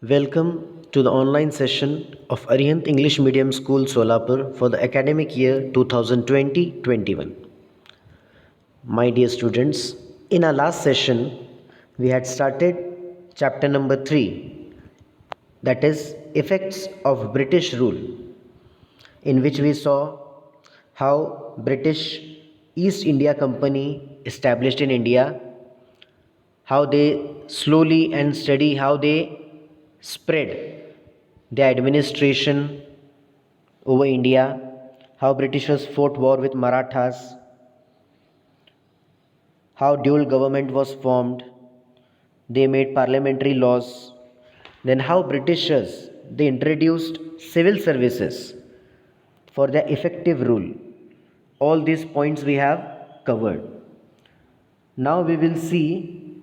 Welcome to the online session of Arihant English Medium School Solapur for the academic year 2020-21. My dear students, in our last session, we had started chapter number 3, that is Effects of British Rule, in which we saw how British East India Company established in India, how they slowly and steady how they spread their administration over India, how Britishers fought war with Marathas, how dual government was formed, they made parliamentary laws, then how Britishers they introduced civil services for their effective rule. All these points we have covered. Now we will see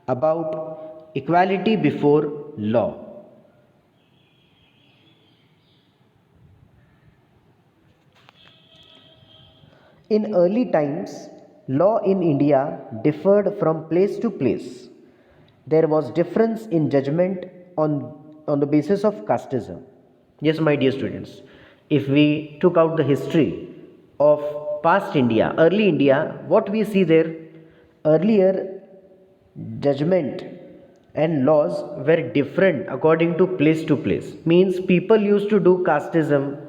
about equality before law. In early times, law in India differed from place to place. There was difference in judgment on the basis of casteism. Yes, my dear students, if we took out the history of past India, early India, what we see there, earlier judgment and laws were different according to place, means people used to do casteism,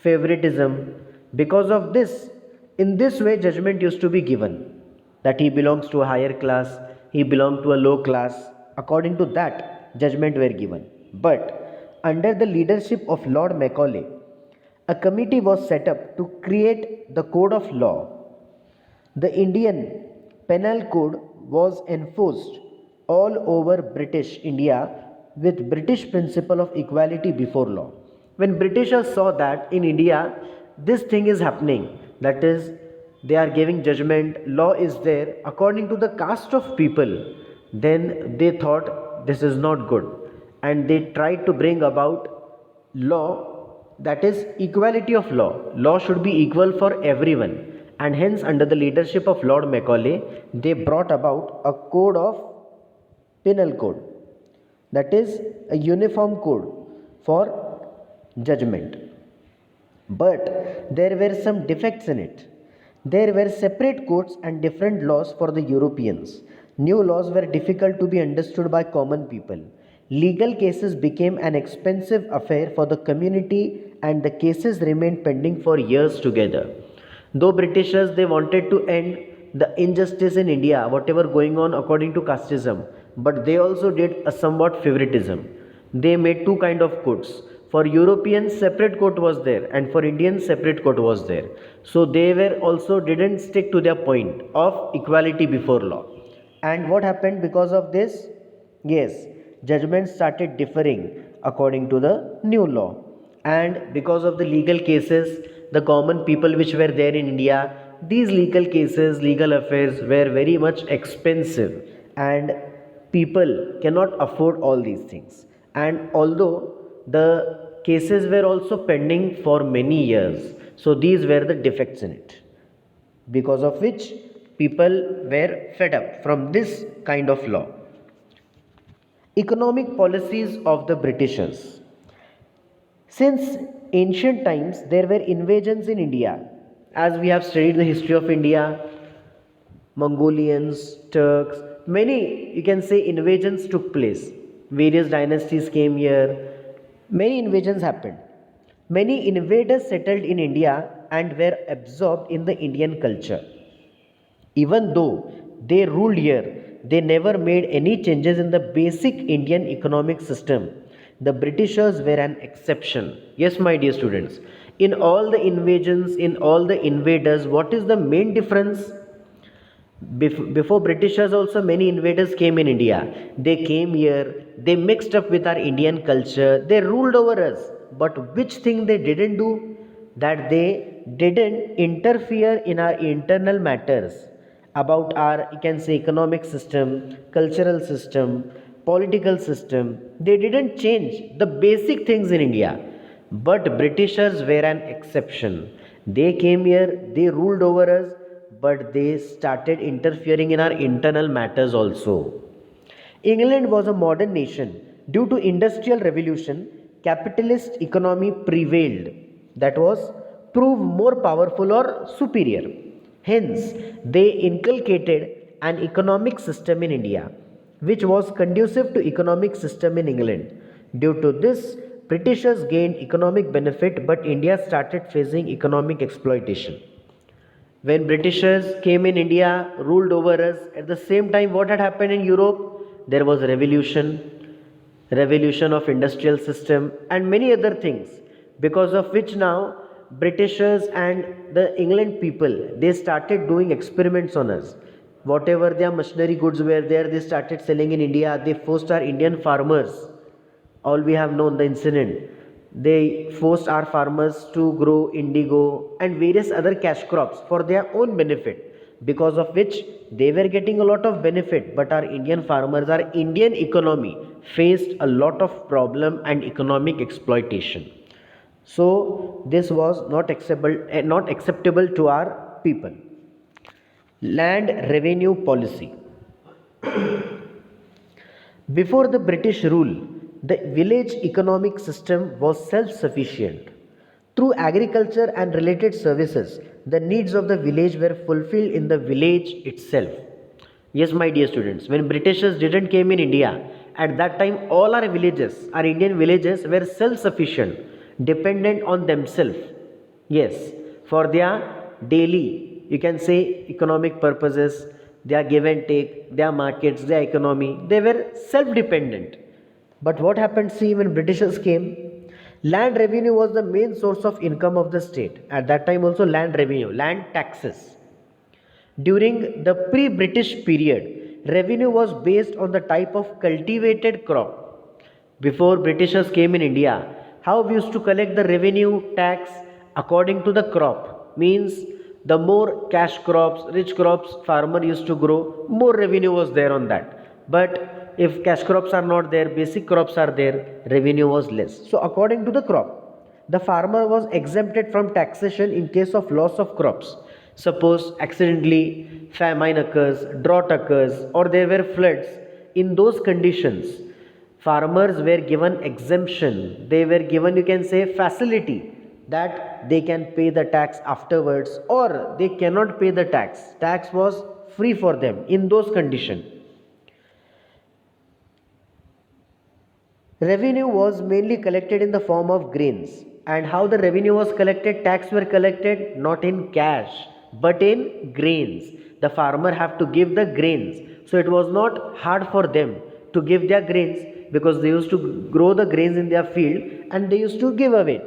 favoritism. Because of this, in this way judgment used to be given, that he belongs to a higher class, he belonged to a low class. According to that judgment were given. But under the leadership of Lord Macaulay, a committee was set up to create the code of law. The Indian Penal Code was enforced all over British India with British principle of equality before law. When Britishers saw that in India this thing is happening, that is, they are giving judgment, law is there according to the caste of people, then they thought this is not good, and they tried to bring about law, that is equality of law. Law should be equal for everyone, and hence under the leadership of Lord Macaulay they brought about a code of penal code, that is a uniform code for judgment. But there were some defects in it. There were separate codes and different laws for the Europeans. New laws were difficult to be understood by common people. Legal cases became an expensive affair for the community, and the cases remained pending for years together. Though Britishers they wanted to end the injustice in India, whatever going on according to casteism, but they also did a somewhat favoritism. They made two kind of codes. For Europeans separate code was there, and for Indians separate code was there. So they were also didn't stick to their point of equality before law. And what happened because of this? Yes, judgments started differing according to the new law. And because of the legal cases, the common people which were there in India, these legal cases, legal affairs were very much expensive, and people cannot afford all these things. And although the cases were also pending for many years, so these were the defects in it, because of which people were fed up from this kind of law. Economic policies of the Britishers. Since ancient times, there were invasions in India. As we have studied the history of India, Mongolians, Turks, many you can say invasions took place. Various dynasties came here. Many invasions happened. Many invaders settled in India and were absorbed in the Indian culture. Even though they ruled here, they never made any changes in the basic Indian economic system. The Britishers were an exception. Yes, my dear students. In all the invasions, in all the invaders, what is the main difference? Before Britishers also many invaders came in India. They came here, they mixed up with our Indian culture, they ruled over us. But which thing they didn't do? That they didn't interfere in our internal matters about our, you can say, economic system, cultural system, political system. They didn't change the basic things in India. But Britishers were an exception. They came here, they ruled over us, but they started interfering in our internal matters also. England was a modern nation. Due to industrial revolution, capitalist economy prevailed. That was prove more powerful or superior. Hence, they inculcated an economic system in India which was conducive to economic system in England. Due to this, Britishers gained economic benefit, but India started facing economic exploitation. When Britishers came in India, ruled over us, at the same time what had happened in Europe? There was revolution of industrial system and many other things, because of which now Britishers and the England people, they started doing experiments on us. Whatever their machinery goods were there, they started selling in India. They forced our Indian farmers, all we have known the incident, they forced our farmers to grow indigo and various other cash crops for their own benefit, because of which they were getting a lot of benefit, but our Indian farmers, our Indian economy faced a lot of problem and economic exploitation. So this was not acceptable to our people. Land revenue policy. Before the British rule, the village economic system was self sufficient. Through agriculture and related services, the needs of the village were fulfilled in the village itself. Yes, my dear students, when Britishers didn't came in India, at that time all our villages, our Indian villages were self sufficient, dependent on themselves. Yes, for their daily, you can say economic purposes, their give and take, their markets, their economy, they were self dependent. But what happened, see, when Britishers came, land revenue was the main source of income of the state. At that time, also, land revenue, land taxes. During the pre British period, revenue was based on the type of cultivated crop. Before Britishers came in India, how we used to collect the revenue tax according to the crop, means the more cash crops, rich crops farmer used to grow, more revenue was there on that. But if cash crops are not there, basic crops are there, revenue was less. So according to the crop, the farmer was exempted from taxation in case of loss of crops. Suppose accidentally famine occurs, drought occurs, or there were floods. In those conditions, farmers were given exemption. They were given, you can say, facility that they can pay the tax afterwards, or they cannot pay the tax. Tax was free for them in those conditions. Revenue was mainly collected in the form of grains. And how the revenue was collected? Tax were collected not in cash but in grains. The farmer have to give the grains. So it was not hard for them to give their grains, because they used to grow the grains in their field and they used to give away.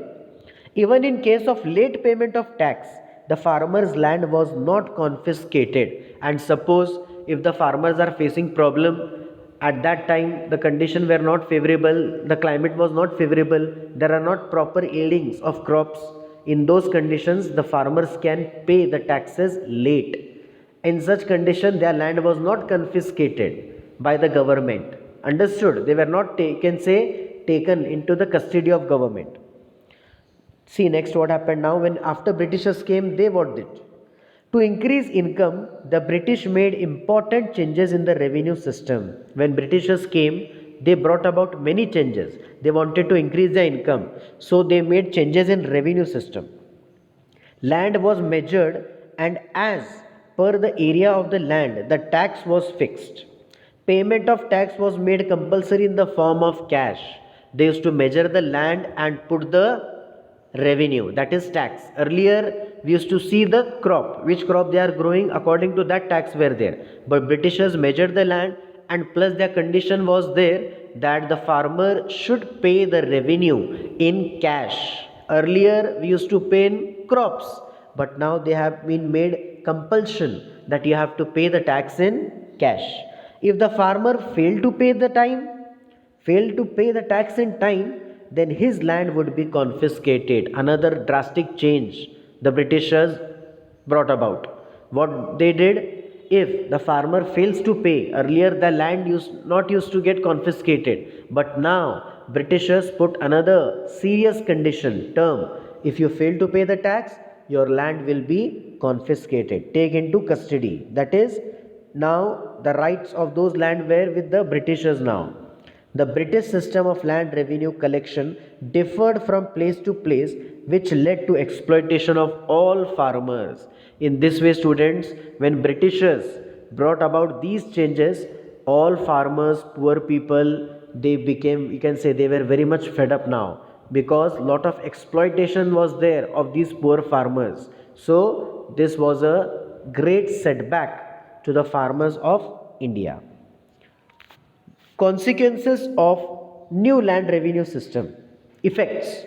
Even in case of late payment of tax, the farmer's land was not confiscated. And suppose if the farmers are facing problem, at that time the condition were not favorable, the climate was not favorable, there are not proper yieldings of crops, in those conditions the farmers can pay the taxes late. In such condition their land was not confiscated by the government. Understood? They were not taken into the custody of government. See next what happened now. When after Britishers came, they what did? To increase income, the British made important changes in the revenue system. When Britishers came, they brought about many changes. They wanted to increase their income, so they made changes in revenue system. Land was measured, and as per the area of the land, the tax was fixed. Payment of tax was made compulsory in the form of cash. They used to measure the land and put the revenue, that is tax. Earlier we used to see the crop, which crop they are growing, according to that tax were there. But Britishers measured the land, and plus their condition was there that the farmer should pay the revenue in cash. Earlier we used to pay in crops, but now they have been made compulsion that you have to pay the tax in cash. If the farmer failed to pay the tax in time, then his land would be confiscated. Another drastic change the Britishers brought about. What they did, if the farmer fails to pay, earlier the land used to get confiscated, but now Britishers put another serious condition term: if you fail to pay the tax, your land will be confiscated, take into custody. That is, now the rights of those land were with the Britishers now. The British system of land revenue collection differed from place to place, which led to exploitation of all farmers. In this way, students, when Britishers brought about these changes, all farmers, poor people, they became, you can say, they were very much fed up now, because lot of exploitation was there of these poor farmers. So this was a great setback to the farmers of India. Consequences of new land revenue system. Effects.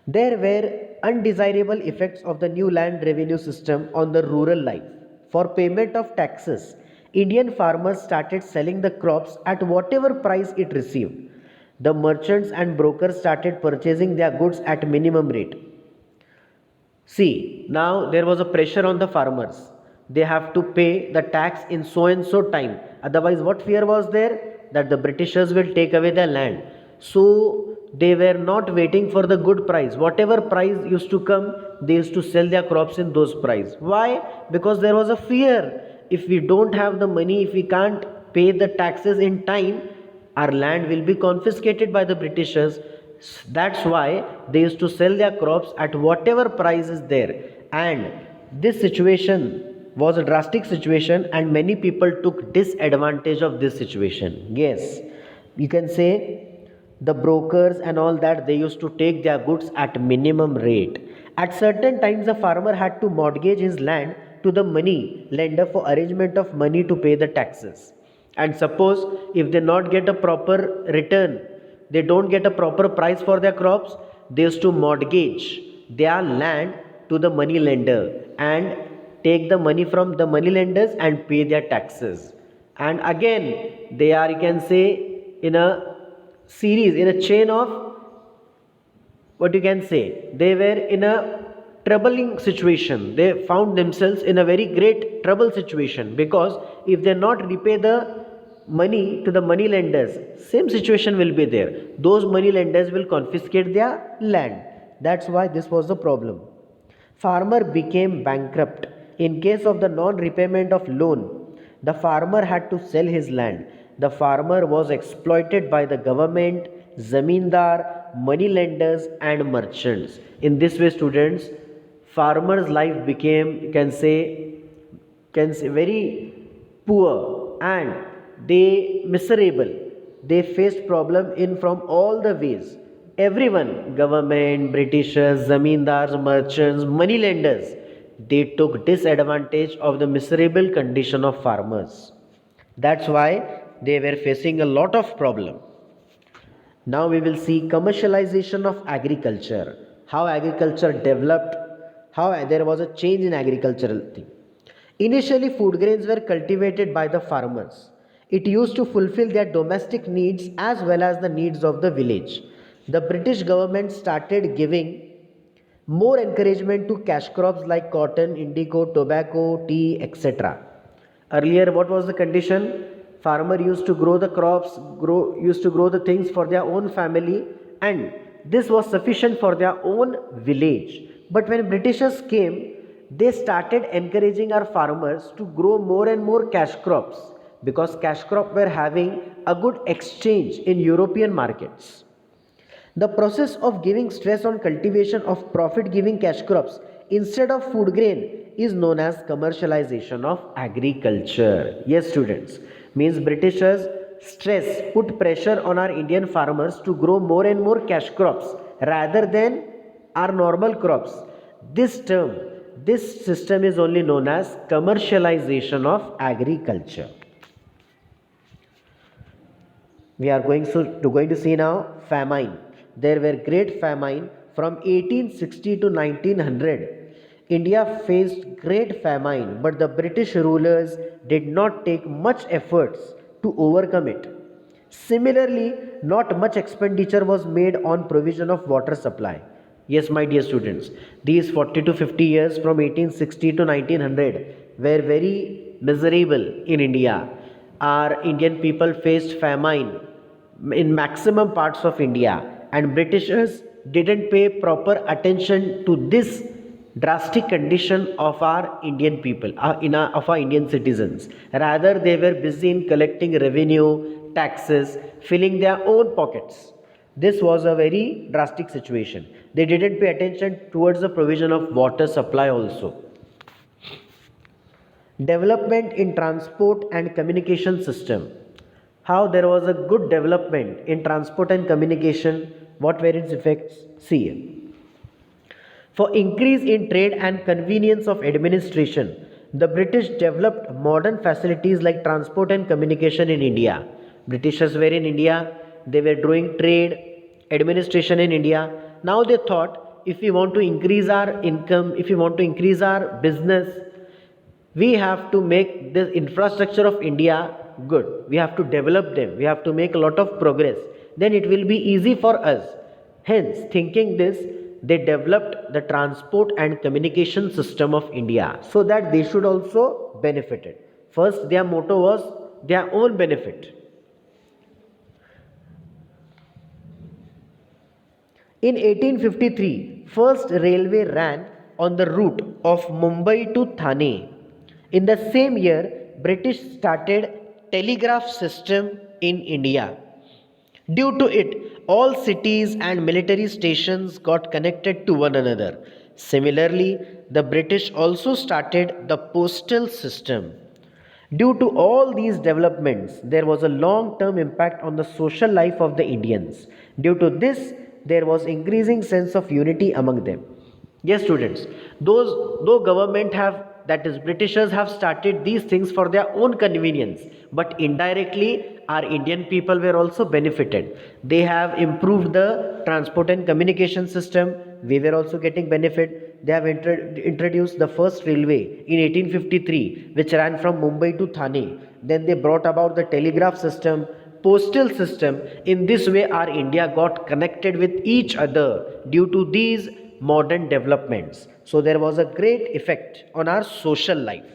There were undesirable effects of the new land revenue system on the rural life. For payment of taxes, Indian farmers started selling the crops at whatever price it received. The merchants and brokers started purchasing their goods at minimum rate. See, now there was a pressure on the farmers. They have to pay the tax in so and so time. Otherwise, what fear was there? That the Britishers will take away their land. So they were not waiting for the good price. Whatever price used to come, they used to sell their crops in those price. Why? Because there was a fear. If we don't have the money, if we can't pay the taxes in time, our land will be confiscated by the Britishers. That's why they used to sell their crops at whatever price is there. And this situation was a drastic situation, and many people took disadvantage of this situation. Yes, you can say the brokers and all that, they used to take their goods at minimum rate. At certain times, the farmer had to mortgage his land to the money lender for arrangement of money to pay the taxes. And suppose if they not get a proper return, they don't get a proper price for their crops, they used to mortgage their land to the money lender and take the money from the money lenders and pay their taxes. And again, they are, you can say, in a series, in a chain of, what you can say, they were in a troubling situation. They found themselves in a very great trouble situation, because if they not repay the money to the money lenders, same situation will be there. Those money lenders will confiscate their land. That's why this was the problem. Farmer became bankrupt. In case of the non repayment of loan, the farmer had to sell his land. The farmer was exploited by the government, zamindar, money lenders, and merchants. In this way, students, farmers' life became, you can say very poor, and they miserable. They faced problem in from all the ways. Everyone, government, Britishers, zamindars, merchants, money lenders, they took disadvantage of the miserable condition of farmers. That's why they were facing a lot of problem. Now we will see commercialization of agriculture, how agriculture developed, how there was a change in agricultural thing. Initially, food grains were cultivated by the farmers. It used to fulfill their domestic needs as well as the needs of the village. The British government started giving more encouragement to cash crops like cotton, indigo, tobacco, tea, etc. Earlier, what was the condition? Farmer used to grow the crops, used to grow the things for their own family, and this was sufficient for their own village. But when Britishers came, they started encouraging our farmers to grow more and more cash crops, because cash crop were having a good exchange in European markets. The process of giving stress on cultivation of profit giving cash crops instead of food grain is known as commercialization of agriculture. Yes, students, means Britishers stress put pressure on our Indian farmers to grow more and more cash crops rather than our normal crops. This term, this system is only known as commercialization of agriculture. We are going to see now famine. There were great famine from 1860 to 1900. India faced great famine, but the British rulers did not take much efforts to overcome it. Similarly, not much expenditure was made on provision of water supply. Yes, my dear students, these 40 to 50 years from 1860 to 1900 were very miserable in India. Our Indian people faced famine in maximum parts of India, and Britishers didn't pay proper attention to this drastic condition of our Indian people, of our Indian citizens. Rather, they were busy in collecting revenue, taxes, filling their own pockets. This was a very drastic situation. They didn't pay attention towards the provision of water supply also. Development in transport and communication system. How there was a good development in transport and communication. What were its effects? See here. For increase in trade and convenience of administration, the British developed modern facilities like transport and communication in India. Britishers were in India, they were doing trade, administration in India. Now they thought, if we want to increase our income, if we want to increase our business, we have to make the infrastructure of India good. We have to develop them. We have to make a lot of progress. Then it will be easy for us. Hence, thinking this, they developed the transport and communication system of India so that they should also benefit it. First, their motto was their own benefit. In 1853, first railway ran on the route of Mumbai to Thane. In the same year, British started telegraph system in India. Due to it, all cities and military stations got connected to one another. Similarly, the British also started the postal system. Due to all these developments, there was a long term impact on the social life of the Indians. Due to this, there was increasing sense of unity among them. Yes, students, those though government have, that is Britishers have started these things for their own convenience, but indirectly our Indian people were also benefited. They have improved the transport and communication system, we were also getting benefit. They have introduced the first railway in 1853 which ran from Mumbai to Thane. Then they brought about the telegraph system, postal system. In this way our India got connected with each other due to these modern developments. So there was a great effect on our social life.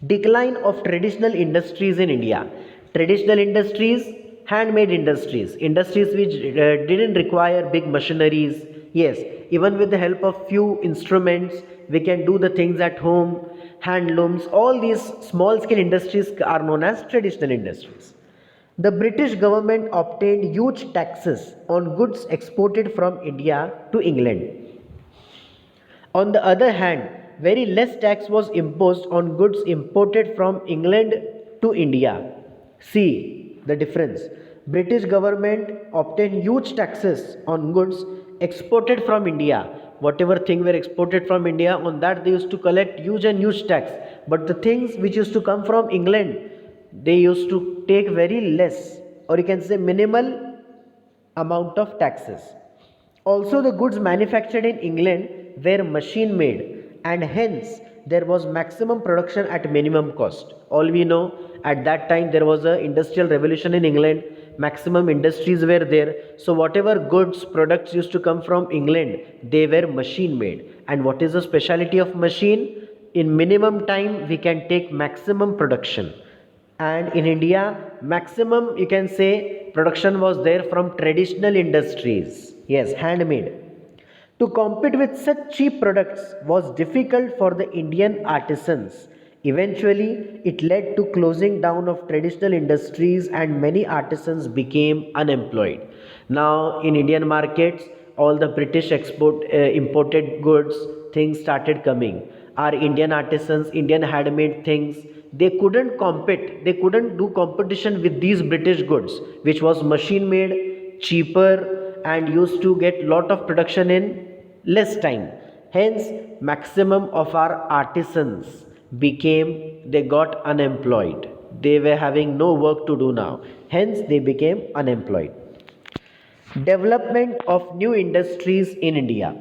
Decline of traditional industries in India. Traditional industries, handmade industries, industries which didn't require big machineries. Yes, even with the help of few instruments, we can do the things at home. Handlooms, all these small scale industries are known as traditional industries. The British government obtained huge taxes on goods exported from India to England. On the other hand, very less tax was imposed on goods imported from England to India. See the difference. British government obtained huge taxes on goods exported from India. Whatever thing were exported from India, on that they used to collect huge and huge tax. But the things which used to come from England, they used to take very less, or you can say minimal amount of taxes. Also, the goods manufactured in England were machine made, and hence there was maximum production at minimum cost. All we know, at that time there was a industrial revolution in England, maximum industries were there. So whatever goods products used to come from England, they were machine made. And what is the speciality of machine? In minimum time we can take maximum production. And in India, maximum you can say production was there from traditional industries. Yes, handmade. To compete with such cheap products was difficult for the Indian artisans. Eventually, it led to closing down of traditional industries and many artisans became unemployed. Now, in Indian markets, all the British imported goods, things started coming. Our Indian artisans, Indian handmade things, they couldn't compete, they couldn't do competition with these British goods, which was machine made, cheaper, and used to get lot of production in less time. Hence, maximum of our artisans became, they got unemployed. They were having no work to do now. Hence, they became unemployed. Development of new industries in India.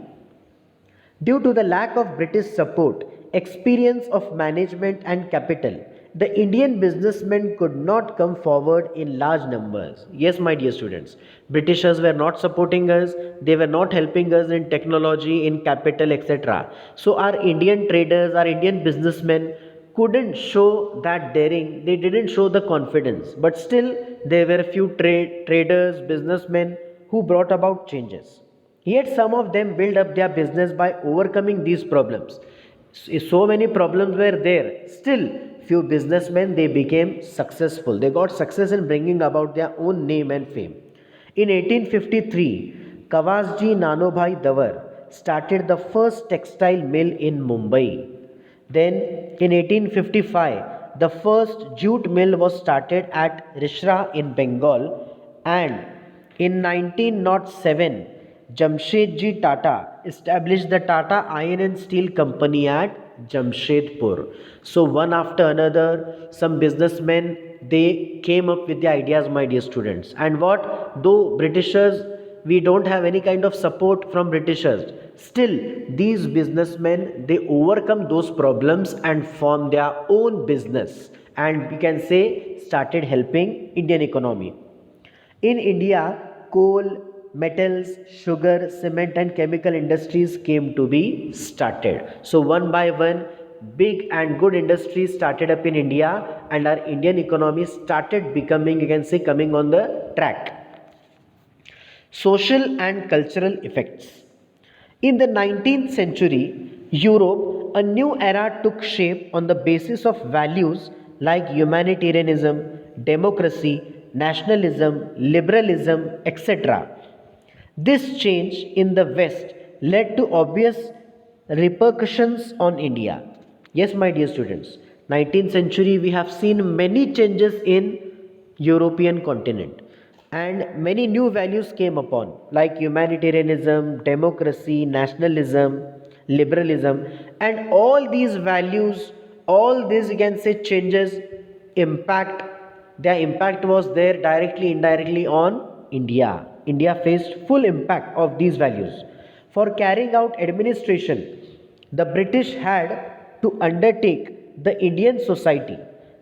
Due to the lack of British support, experience of management and capital, the Indian businessmen could not come forward in large numbers. Yes, my dear students, Britishers were not supporting us, they were not helping us in technology, in capital, etc. So our Indian traders, our Indian businessmen couldn't show that daring, they didn't show the confidence, but still there were few traders, businessmen who brought about changes. Yet some of them build up their business by overcoming these problems. So many problems were there. Still, few businessmen they became successful. They got success in bringing about their own name and fame. In 1853, Kawasji Nanobhai Davar started the first textile mill in Mumbai. Then in 1855, the first jute mill was started at Rishra in Bengal, and in 1907, Jamshedji Tata established the Tata Iron and Steel Company at Jamshedpur. So one after another, some businessmen they came up with the ideas, my dear students. And what though Britishers we don't have any kind of support from Britishers, still these businessmen they overcome those problems and form their own business, and we can say started helping Indian economy. In India, coal, metals, sugar, cement, and chemical industries came to be started. So, one by one, big and good industries started up in India, and our Indian economy started becoming, you can say, coming on the track. Social and cultural effects. In the 19th century, Europe, a new era took shape on the basis of values like humanitarianism, democracy, nationalism, liberalism, etc. This change in the West led to obvious repercussions on India. Yes, my dear students, 19th century we have seen many changes in European continent, and many new values came upon like humanitarianism, democracy, nationalism, liberalism, and all these values, all these you can say changes impact, their impact was there directly indirectly on India. India faced full impact of these values. For carrying out administration, the British had to undertake the Indian society.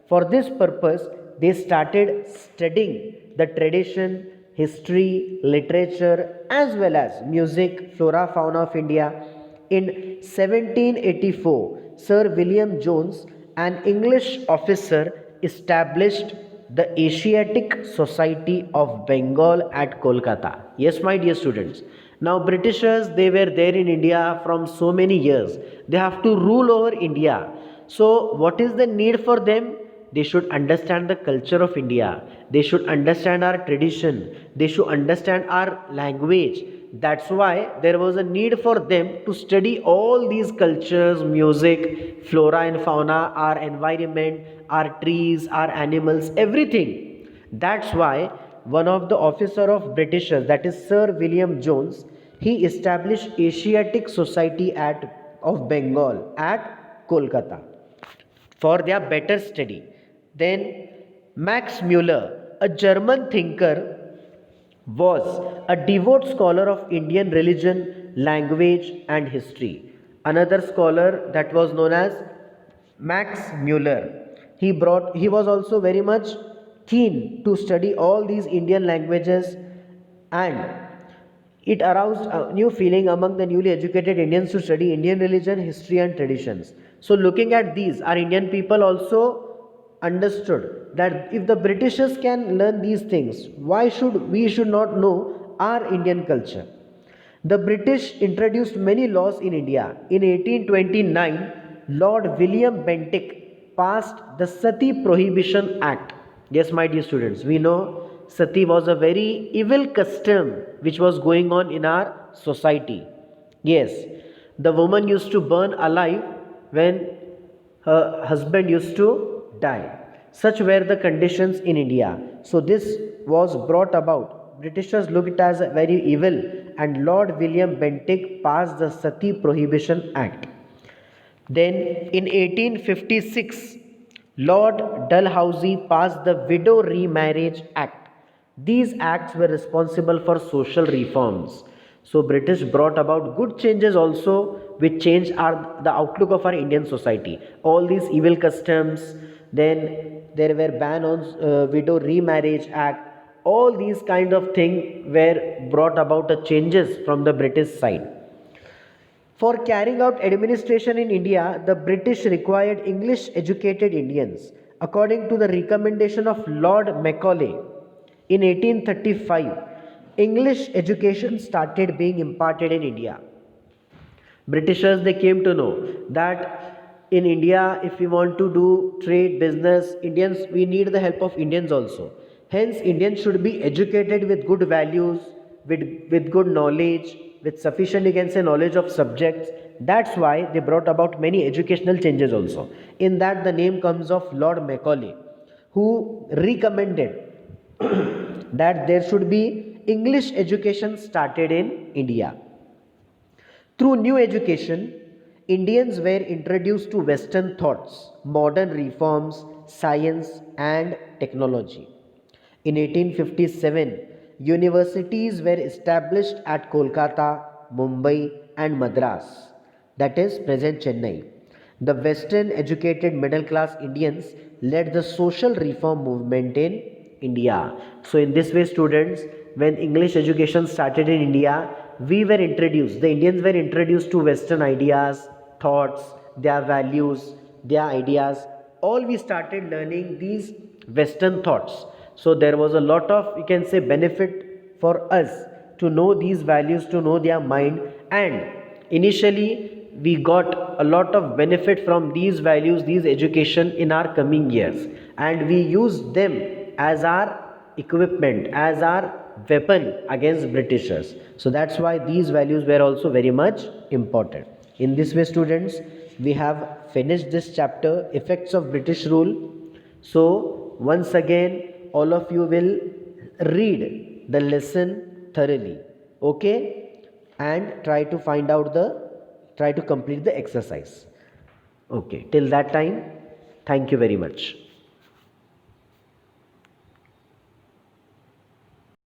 For this purpose they started studying the tradition, history, literature, as well as music, flora, fauna of India. In 1784, Sir William Jones, an English officer, established the Asiatic Society of Bengal at Kolkata. Yes, my dear students. Now, Britishers they were there in India from so many years. They have to rule over India. So, what is the need for them? They should understand the culture of India. They should understand our tradition. They should understand our language. That's why there was a need for them to study all these cultures, music, flora and fauna, our environment, our trees, our animals, everything. That's why one of the officer of Britishers, that is Sir William Jones, he established Asiatic Society of Bengal at Kolkata for their better study. Then Max Muller, a German thinker, was a devout scholar of Indian religion, language, and history. Another scholar that was known as Max Muller. He was also very much keen to study all these Indian languages, and it aroused a new feeling among the newly educated Indians to study Indian religion, history, and traditions. So, looking at these, our Indian people also understood that if the Britishers can learn these things, why should not know our Indian culture? The British introduced many laws in India. In 1829, Lord William Bentinck passed the Sati Prohibition Act. Yes, my dear students, we know Sati was a very evil custom which was going on in our society. Yes, the woman used to burn alive when her husband used to die. Such were the conditions in India. So this was brought about. Britishers looked it as very evil, and Lord William Bentinck passed the Sati Prohibition Act. Then in 1856, Lord Dalhousie passed the Widow Remarriage Act. These acts were responsible for social reforms. So British brought about good changes also, which changed the outlook of our Indian society. All these evil customs, then there were ban on Widow Remarriage Act. All these kind of things were brought about the changes from the British side. For carrying out administration in India, the British required English educated Indians. According to the recommendation of Lord Macaulay in 1835, English education started being imparted in India. Britishers, they came to know that in India, if we want to do trade, business, Indians, we need the help of Indians also. Hence, Indians should be educated with good values, with good knowledge, with sufficient, you can say, knowledge of subjects. That's why they brought about many educational changes also. In that, the name comes of Lord Macaulay, who recommended that there should be English education started in India. Through new education, Indians were introduced to Western thoughts, modern reforms, science, and technology. In 1857, universities were established at Kolkata, Mumbai, and Madras, that is, present Chennai. The Western educated middle class Indians led the social reform movement in India. So, in this way, students, when English education started in India, we were introduced, the Indians were introduced to Western ideas, thoughts, their values, their ideas. All we started learning these Western thoughts. So, there was a lot of, you can say, benefit for us to know these values, to know their mind, and initially we got a lot of benefit from these values, these education in our coming years, and we used them as our equipment, as our weapon against Britishers. So that's why these values were also very much important. In this way, students, we have finished this chapter, effects of British rule. So once again, all of you will read the lesson thoroughly, okay, and try to complete the exercise. Okay, till that time, thank you very much.